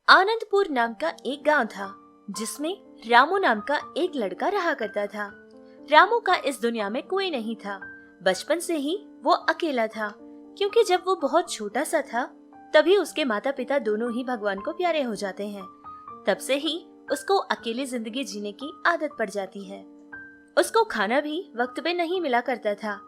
आनंदपुर नाम का एक गांव था जिसमें रामू नाम का एक लड़का रहा करता था। रामू का इस दुनिया में कोई नहीं था। बचपन से ही वो अकेला था, क्योंकि जब वो बहुत छोटा सा था तभी उसके माता पिता दोनों ही भगवान को प्यारे हो जाते हैं। तब से ही उसको अकेली जिंदगी जीने की आदत पड़ जाती है। उसको खाना भी वक्त पे नहीं मिला करता था।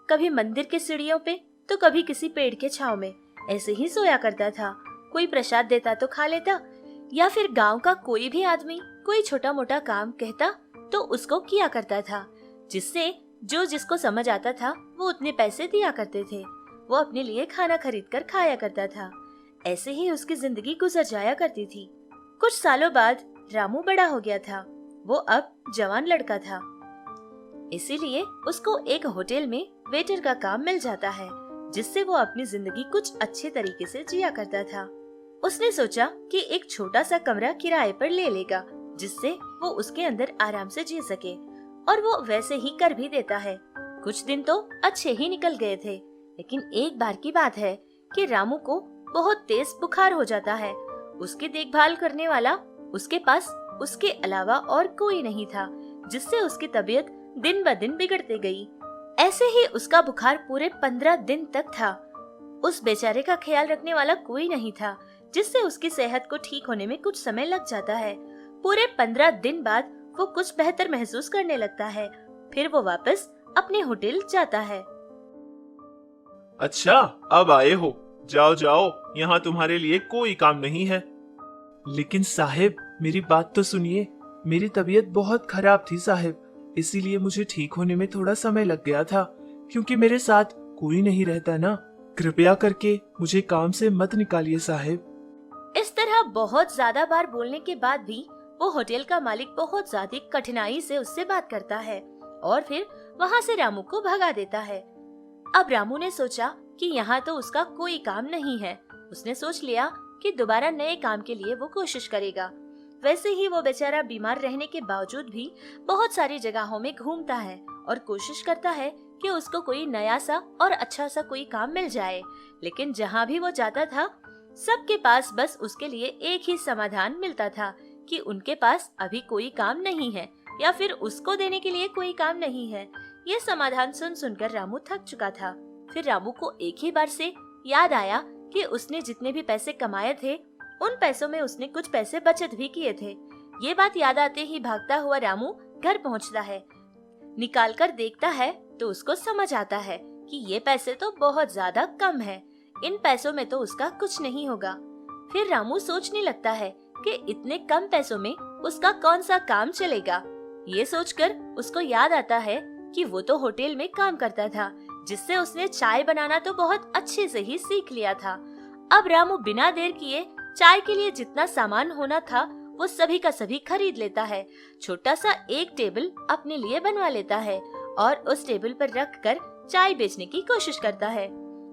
कभी मंदिर के सीढ़ियों पे तो कभी किसी पेड़ के छांव में ऐसे ही सोया करता था। कोई प्रसाद देता तो खा लेता, या फिर गांव का कोई भी आदमी कोई छोटा मोटा काम कहता तो उसको किया करता था, जिससे जो जिसको समझ आता था वो उतने पैसे दिया करते थे। वो अपने लिए खाना खरीद कर खाया करता था। ऐसे ही उसकी जिंदगी गुजर जाया करती थी। कुछ सालों बाद रामू बड़ा हो गया था। वो अब जवान लड़का था, इसीलिए उसको एक होटल में वेटर का काम मिल जाता है, जिससे वो अपनी जिंदगी कुछ अच्छे तरीके से जिया करता था। उसने सोचा कि एक छोटा सा कमरा किराए पर ले लेगा, जिससे वो उसके अंदर आराम से जी सके, और वो वैसे ही कर भी देता है। कुछ दिन तो अच्छे ही निकल गए थे, लेकिन एक बार की बात है कि रामू को बहुत तेज बुखार हो जाता है। उसकी देखभाल करने वाला उसके पास उसके अलावा और कोई नहीं था, जिससे उसकी तबीयत दिन ब दिन बिगड़ती गई। ऐसे ही उसका बुखार पूरे 15 दिन तक था। उस बेचारे का ख्याल रखने वाला कोई नहीं था, जिससे उसकी सेहत को ठीक होने में कुछ समय लग जाता है। पूरे 15 दिन बाद वो कुछ बेहतर महसूस करने लगता है। फिर वो वापस अपने होटल जाता है। अच्छा, अब आए हो। जाओ जाओ, यहाँ तुम्हारे लिए कोई काम नहीं है। लेकिन साहिब, मेरी बात तो सुनिए। मेरी तबीयत बहुत खराब थी साहिब, इसीलिए मुझे ठीक होने में थोड़ा समय लग गया था, क्योंकि मेरे साथ कोई नहीं रहता ना। कृपया करके मुझे काम से मत निकालिए साहिब। इस तरह बहुत ज्यादा बार बोलने के बाद भी वो होटल का मालिक बहुत ज्यादा कठिनाई से उससे बात करता है और फिर वहाँ से रामू को भगा देता है। अब रामू ने सोचा कि यहाँ तो उसका कोई काम नहीं है। उसने सोच लिया कि दोबारा नए काम के लिए वो कोशिश करेगा। वैसे ही वो बेचारा बीमार रहने के बावजूद भी बहुत सारी जगहों में घूमता है और कोशिश करता है कि उसको कोई नया सा और अच्छा सा कोई काम मिल जाए। लेकिन जहाँ भी वो जाता था, सबके पास बस उसके लिए एक ही समाधान मिलता था कि उनके पास अभी कोई काम नहीं है, या फिर उसको देने के लिए कोई काम नहीं है। ये समाधान सुन सुनकर रामू थक चुका था। फिर रामू को एक ही बार से याद आया कि उसने जितने भी पैसे कमाए थे, उन पैसों में उसने कुछ पैसे बचत भी किए थे। ये बात याद आते ही भागता हुआ रामू घर पहुंचता है। निकाल कर देखता है तो उसको समझ आता है कि ये पैसे तो बहुत ज्यादा कम है। इन पैसों में तो उसका कुछ नहीं होगा। फिर रामू सोचने लगता है कि इतने कम पैसों में उसका कौन सा काम चलेगा। ये सोचकर उसको याद आता है कि वो तो होटल में काम करता था, जिससे उसने चाय बनाना तो बहुत अच्छे से ही सीख लिया था। अब रामू बिना देर किए चाय के लिए जितना सामान होना था वो सभी का सभी खरीद लेता है। छोटा सा एक टेबल अपने लिए बनवा लेता है और उस टेबल पर रख कर चाय बेचने की कोशिश करता है।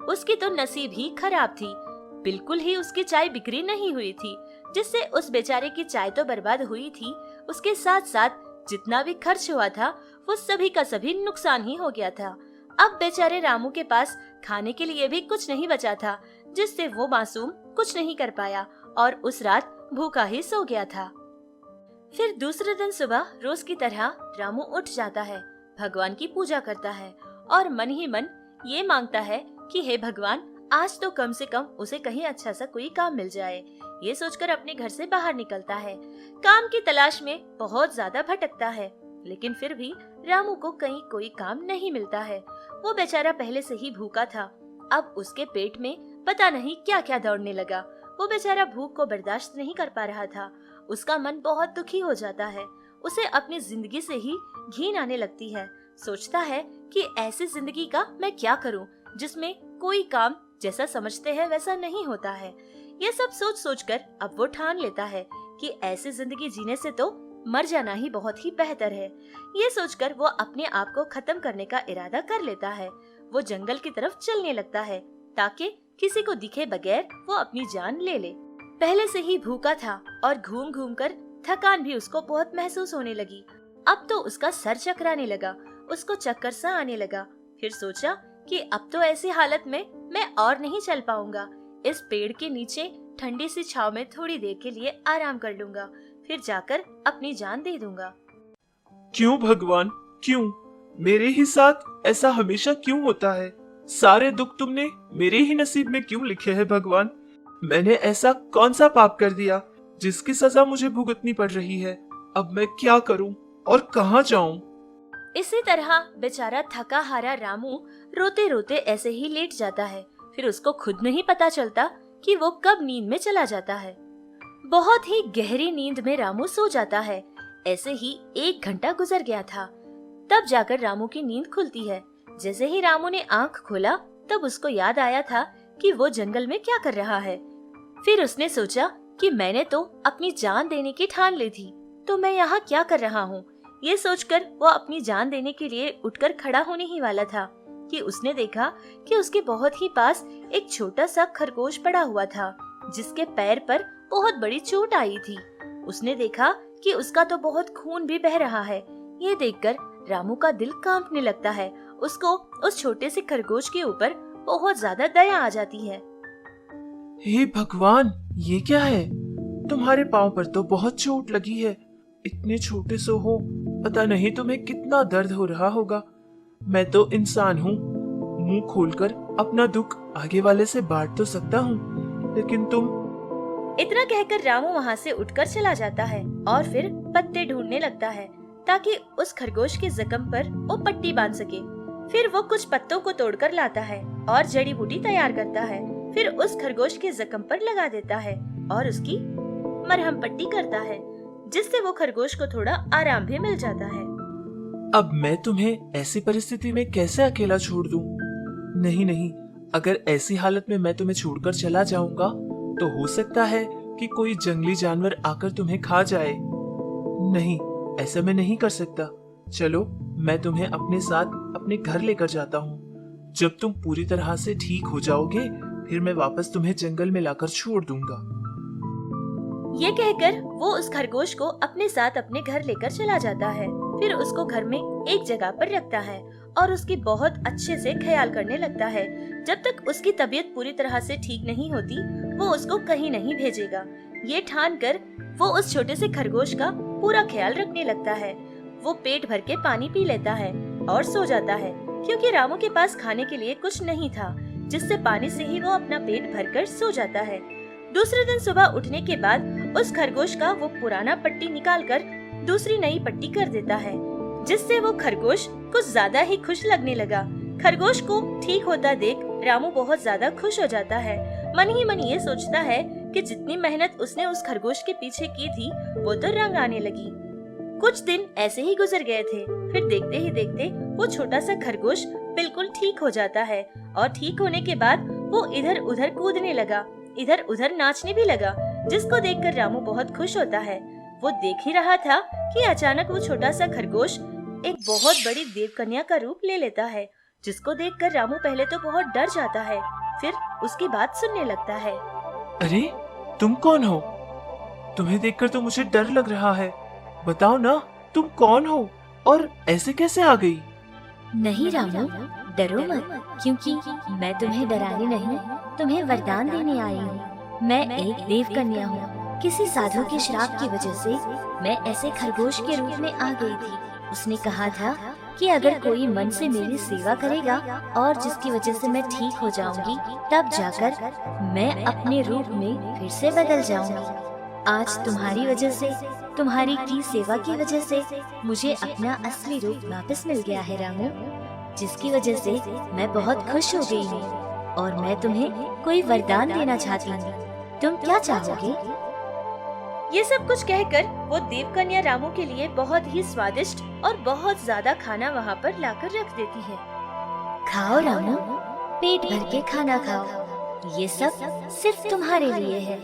उसकी तो नसीब ही खराब थी। बिल्कुल ही उसकी चाय बिक्री नहीं हुई थी, जिससे उस बेचारे की चाय तो बर्बाद हुई थी। उसके साथ साथ जितना भी खर्च हुआ था वो सभी का सभी नुकसान ही हो गया था। अब बेचारे रामू के पास खाने के लिए भी कुछ नहीं बचा था, जिससे वो मासूम कुछ नहीं कर पाया और उस रात भूखा ही सो गया था। फिर दूसरे दिन सुबह रोज की तरह रामू उठ जाता है, भगवान की पूजा करता है और मन ही मन ये मांगता है कि हे भगवान, आज तो कम से कम उसे कहीं अच्छा सा कोई काम मिल जाए। ये सोचकर अपने घर से बाहर निकलता है। काम की तलाश में बहुत ज्यादा भटकता है, लेकिन फिर भी रामू को कहीं कोई काम नहीं मिलता है। वो बेचारा पहले से ही भूखा था, अब उसके पेट में पता नहीं क्या क्या दौड़ने लगा। वो बेचारा भूख को बर्दाश्त नहीं कर पा रहा था। उसका मन बहुत दुखी हो जाता है। उसे अपनी जिंदगी से ही घिन आने लगती है। सोचता है कि ऐसी जिंदगी का मैं क्या करूं, जिसमें कोई काम जैसा समझते हैं वैसा नहीं होता है। ये सब सोच सोचकर अब वो ठान लेता है कि ऐसी जिंदगी जीने से तो मर जाना ही बहुत ही बेहतर है। ये सोचकर वो अपने आप को खत्म करने का इरादा कर लेता है। वो जंगल की तरफ चलने लगता है ताकि किसी को दिखे बगैर वो अपनी जान ले ले। पहले से ही भूखा था और घूम घूम कर थकान भी उसको बहुत महसूस होने लगी। अब तो उसका सर चकराने लगा, उसको चक्कर सा आने लगा। फिर सोचा कि अब तो ऐसी हालत में मैं और नहीं चल पाऊंगा। इस पेड़ के नीचे ठंडी सी छाव में थोड़ी देर के लिए आराम कर लूंगा, फिर जाकर अपनी जान दे दूंगा। क्यों भगवान, क्यों? मेरे ही साथ ऐसा हमेशा क्यों होता है? सारे दुख तुमने मेरे ही नसीब में क्यों लिखे हैं भगवान? मैंने ऐसा कौन सा पाप कर दिया जिसकी सजा मुझे भुगतनी पड़ रही है? अब मैं क्या करूं और कहां जाऊं? इसी तरह बेचारा थका हारा रामू रोते रोते ऐसे ही लेट जाता है। फिर उसको खुद नहीं पता चलता कि वो कब नींद में चला जाता है। बहुत ही गहरी नींद में रामू सो जाता है। ऐसे ही 1 घंटा गुजर गया था। तब जाकर रामू की नींद खुलती है। जैसे ही रामू ने आंख खोला तब उसको याद आया था कि वो जंगल में क्या कर रहा है। फिर उसने सोचा कि मैंने तो अपनी जान देने की ठान ली थी, तो मैं यहाँ क्या कर रहा हूँ। ये सोचकर वो अपनी जान देने के लिए उठकर खड़ा होने ही वाला था कि उसने देखा कि उसके बहुत ही पास एक छोटा सा खरगोश पड़ा हुआ था, जिसके पैर पर बहुत बड़ी चोट आई थी। उसने देखा कि उसका तो बहुत खून भी बह रहा है। ये देखकर रामू का दिल कांपने लगता है। उसको उस छोटे से खरगोश के ऊपर बहुत ज्यादा दया आ जाती है। हे भगवान, ये क्या है? तुम्हारे पांव पर तो बहुत चोट लगी है। इतने छोटे से हो, पता नहीं तुम्हें कितना दर्द हो रहा होगा। मैं तो इंसान हूँ, मुंह खोलकर अपना दुख आगे वाले से बांट तो सकता हूँ, लेकिन तुम। इतना कहकर रामू वहाँ से उठकर चला जाता है और फिर पत्ते ढूंढने लगता है ताकि उस खरगोश के जख्म पर वो पट्टी बांध सके। फिर वो कुछ पत्तों को तोड़कर लाता है और जड़ी बूटी तैयार करता है। फिर उस खरगोश के जख्म पर लगा देता है और उसकी मरहम पट्टी करता है, जिससे वो खरगोश को थोड़ा आराम भी मिल जाता है। अब मैं तुम्हें ऐसी परिस्थिति में कैसे अकेला छोड़ दूं? नहीं नहीं, अगर ऐसी हालत में मैं तुम्हें छोड़कर चला जाऊंगा तो हो सकता है कि कोई जंगली जानवर आकर तुम्हें खा जाए। नहीं, ऐसा मैं नहीं कर सकता। चलो, मैं तुम्हें अपने साथ अपने घर लेकर जाता हूँ। जब तुम पूरी तरह से ठीक हो जाओगे, फिर मैं वापस तुम्हें जंगल में लाकर छोड़ दूंगा। ये कहकर वो उस खरगोश को अपने साथ अपने घर लेकर चला जाता है। फिर उसको घर में एक जगह पर रखता है और उसकी बहुत अच्छे से ख्याल करने लगता है। जब तक उसकी तबीयत पूरी तरह से ठीक नहीं होती, वो उसको कहीं नहीं भेजेगा। ये ठान कर वो उस छोटे से खरगोश का पूरा ख्याल रखने लगता है। वो पेट भर के पानी पी लेता है और सो जाता है, क्योंकि रामू के पास खाने के लिए कुछ नहीं था, जिससे पानी से ही वो अपना पेट भरकर सो जाता है। दूसरे दिन सुबह उठने के बाद उस खरगोश का वो पुराना पट्टी निकालकर दूसरी नई पट्टी कर देता है, जिससे वो खरगोश कुछ ज्यादा ही खुश लगने लगा। खरगोश को ठीक होता देख रामू बहुत ज्यादा खुश हो जाता है। मन ही मन ये सोचता है कि जितनी मेहनत उसने उस खरगोश के पीछे की थी, वो तो रंग आने लगी। कुछ दिन ऐसे ही गुजर गए थे। फिर देखते ही देखते वो छोटा सा खरगोश बिल्कुल ठीक हो जाता है और ठीक होने के बाद वो इधर उधर कूदने लगा, इधर उधर नाचने भी लगा, जिसको देखकर रामू बहुत खुश होता है। वो देख ही रहा था कि अचानक वो छोटा सा खरगोश एक बहुत बड़ी देवकन्या का रूप ले लेता है, जिसको देखकर रामू पहले तो बहुत डर जाता है, फिर उसकी बात सुनने लगता है। अरे, तुम कौन हो? तुम्हें देखकर तो मुझे डर लग रहा है। बताओ ना, तुम कौन हो और ऐसे कैसे आ गई? नहीं रामू, डरो मत, क्योंकि मैं तुम्हें डराने नहीं, तुम्हें वरदान देने आई हूँ। मैं एक देव कन्या हूँ। किसी साधु के श्राप की वजह से मैं ऐसे खरगोश के रूप में आ गई थी। उसने कहा था कि अगर कोई मन से मेरी सेवा करेगा और जिसकी वजह से मैं ठीक हो जाऊंगी, तब जाकर मैं अपने रूप में फिर से बदल जाऊंगी। आज तुम्हारी वजह से, तुम्हारी की सेवा की वजह से मुझे अपना असली रूप वापस मिल गया है रामू, जिसकी वजह से मैं बहुत खुश हो गई हूँ और मैं तुम्हें कोई वरदान देना चाहती हूँ। तुम क्या चाहोगे? ये सब कुछ कहकर वो देवकन्या रामू के लिए बहुत ही स्वादिष्ट और बहुत ज्यादा खाना वहाँ पर लाकर रख देती है। खाओ रामू, पेट भर के खाना खाओ। ये सब सिर्फ तुम्हारे लिए है।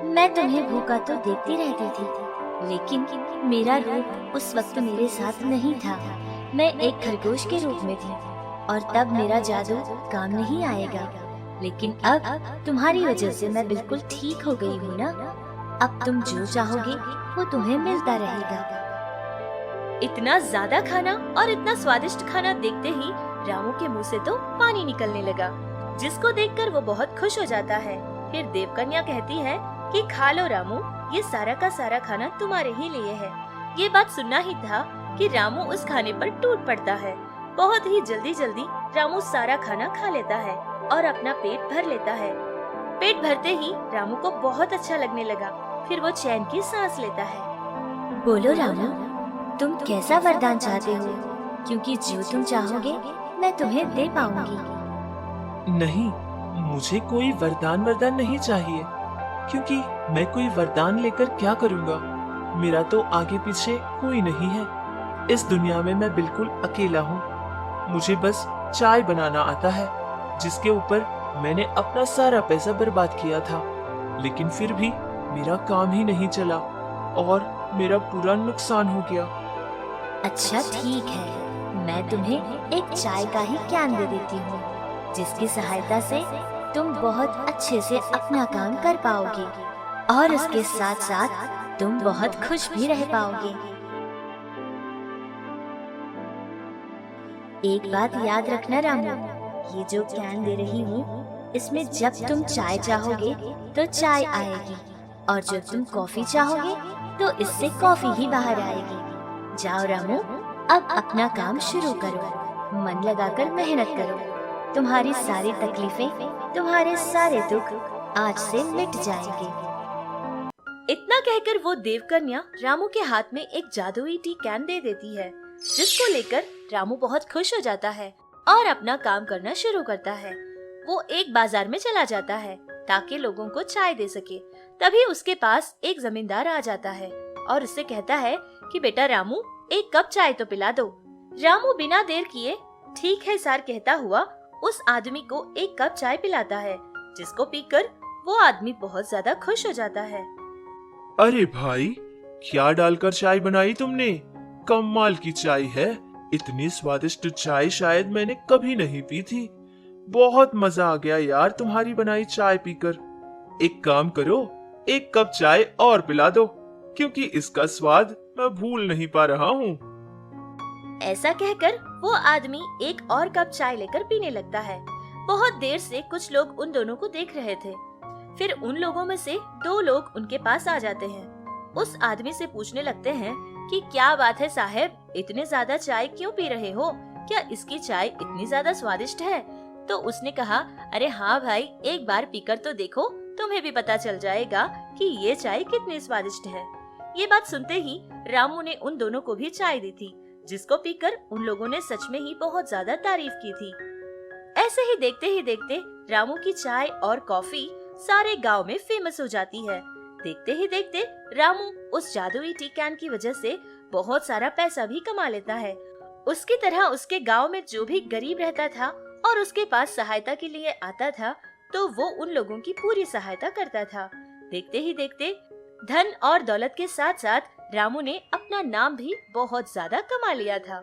मैं तुम्हें भूखा तो देखती रहती थी, लेकिन मेरा रूप उस वक्त मेरे साथ नहीं था। मैं एक खरगोश के रूप में थी और तब मेरा जादू काम नहीं आएगा। लेकिन अब तुम्हारी वजह से मैं बिल्कुल ठीक हो गई हूँ ना। अब तुम जो चाहोगे वो तुम्हें मिलता रहेगा। इतना ज्यादा खाना और इतना स्वादिष्ट खाना देखते ही रामू के मुंह से तो पानी निकलने लगा, जिसको देखकर वो बहुत खुश हो जाता है। फिर देवकन्या कहती है कि खा लो रामू, ये सारा का सारा खाना तुम्हारे ही लिए है। ये बात सुनना ही था कि रामू उस खाने पर टूट पड़ता है। बहुत ही जल्दी जल्दी रामू सारा खाना खा लेता है और अपना पेट भर लेता है। पेट भरते ही रामू को बहुत अच्छा लगने लगा। फिर वो चैन की सांस लेता है। बोलो रामू, तुम कैसा वरदान चाहते हो? क्योंकि जो तुम चाहोगे मैं तुम्हें दे पाऊंगी। नहीं, मुझे कोई वरदान नहीं चाहिए, क्योंकि मैं कोई वरदान लेकर क्या करूँगा? मेरा तो आगे पीछे कोई नहीं है। इस दुनिया में मैं बिल्कुल अकेला हूँ। मुझे बस चाय बनाना आता है, जिसके ऊपर मैंने अपना सारा पैसा बर्बाद किया था। लेकिन फिर भी मेरा काम ही नहीं चला और मेरा पूरा नुकसान हो गया। अच्छा ठीक है, मैं तुम्हें एक चाय का ही ज्ञान दे देती हूँ, जिसकी सहायता से तुम बहुत अच्छे से अपना काम कर पाओगे और उसके साथ साथ तुम बहुत खुश भी रह पाओगे। एक बात याद रखना रामू, ये जो ज्ञान दे रही हूँ, इसमें जब तुम चाय चाहोगे तो चाय आएगी और जब तुम कॉफी चाहोगे तो इससे कॉफी ही बाहर आएगी। जाओ रामू, अब अपना काम शुरू करो, मन लगाकर मेहनत करो। तुम्हारी सारी तकलीफें, तुम्हारे सारे दुख आज से मिट जाएंगे। इतना कहकर वो देवकन्या रामू के हाथ में एक जादुई टी कैन दे देती है, जिसको लेकर रामू बहुत खुश हो जाता है और अपना काम करना शुरू करता है। वो एक बाजार में चला जाता है ताकि लोगों को चाय दे सके। तभी उसके पास एक जमींदार आ जाता है और उससे कहता है कि बेटा रामू, एक कप चाय तो पिला दो। रामू बिना देर किए ठीक है सर कहता हुआ उस आदमी को एक कप चाय पिलाता है, जिसको पीकर वो आदमी बहुत ज्यादा खुश हो जाता है। अरे भाई, क्या डालकर चाय बनाई तुमने? कमाल की चाय है। इतनी स्वादिष्ट चाय शायद मैंने कभी नहीं पी थी। बहुत मजा आ गया यार तुम्हारी बनाई चाय पीकर। एक काम करो, एक कप चाय और पिला दो, क्योंकि इसका स्वाद मैं भूल नहीं पा रहा हूँ। ऐसा कहकर वो आदमी एक और कप चाय लेकर पीने लगता है। बहुत देर से कुछ लोग उन दोनों को देख रहे थे। फिर उन लोगों में से 2 लोग उनके पास आ जाते हैं। उस आदमी से पूछने लगते हैं कि क्या बात है साहब, इतने ज्यादा चाय क्यों पी रहे हो? क्या इसकी चाय इतनी ज्यादा स्वादिष्ट है? तो उसने कहा, अरे हाँ भाई, एक बार पीकर तो देखो, तुम्हें भी पता चल जाएगा कि ये चाय कितनी स्वादिष्ट है। ये बात सुनते ही रामू ने उन दोनों को भी चाय दी थी, जिसको पीकर उन लोगों ने सच में ही बहुत ज्यादा तारीफ की थी। ऐसे ही देखते रामू की चाय और कॉफी सारे गांव में फेमस हो जाती है। देखते ही देखते रामू उस जादुई टी कैन की वजह से बहुत सारा पैसा भी कमा लेता है। उसकी तरह उसके गांव में जो भी गरीब रहता था और उसके पास सहायता के लिए आता था, तो वो उन लोगों की पूरी सहायता करता था। देखते ही देखते धन और दौलत के साथ साथ रामू ने अपना नाम भी बहुत ज्यादा कमा लिया था।